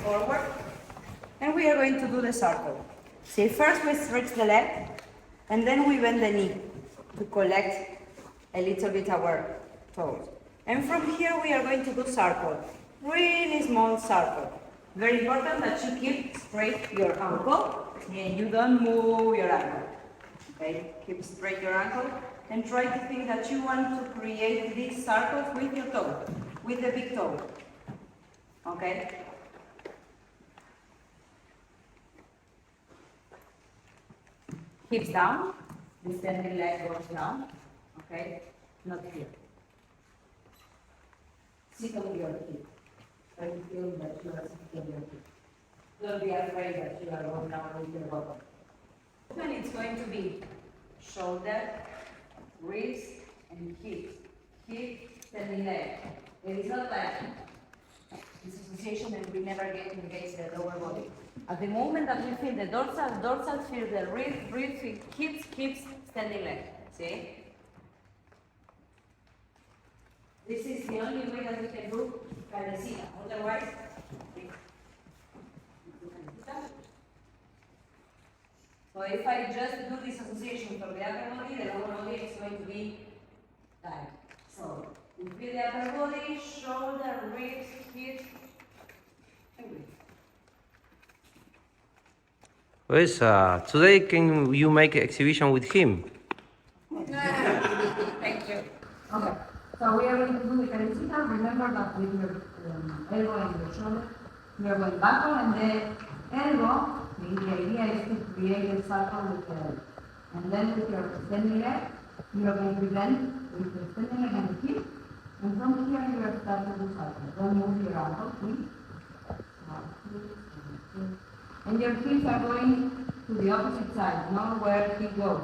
forward. And we are going to do the circle. See, first we stretch the leg, and then we bend the knee to collect a little bit our toes. And from here we are going to do circle. Really small circle. Very important that you keep straight your ankle and you don't move your ankle. Okay, keep straight your ankle and try to think that you want to create these circles with your toe, with the big toe. Okay? Hips down, the standing leg goes down. Okay? Not here. Sit on your feet. Try to feel that you are sitting on your feet. Don't be afraid that you are going down with your bottom. Then it's going to be shoulder, wrist, and hips. Hip, standing leg. It is not like this association and we never get engaged the lower body. At the moment that we feel the dorsal feel the wrist, hips, standing leg. See? This is the only way that we can do Calesita. Otherwise, so if I just do this association for the upper body, the lower body is going to be tight. So, we feel the upper body, shoulder, ribs, hips, and wrist. Pues, today can you make exhibition with him? Thank you. Okay, so we are going to do the Calesita. Remember that with your elbow and your shoulder, we are going backward, and the elbow, the idea is to create a circle with the elbow. And then with your standing leg, you are going to bend with the standing leg and the hip. And from here you are starting to do circle. Don't move your ankle, please. And your feet are going to the opposite side, not where he goes.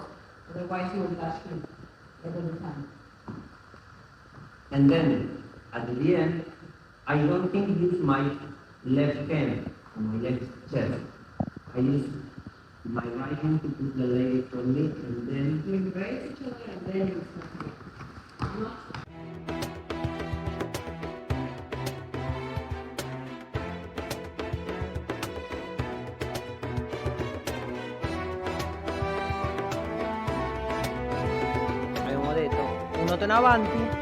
Otherwise you will touch him every time. And then, at the end, I don't think use my left hand on my left chest. I use my right hand to put the leg from me, and then You embrace each other and then you start. Abbiamo detto un noto in avanti,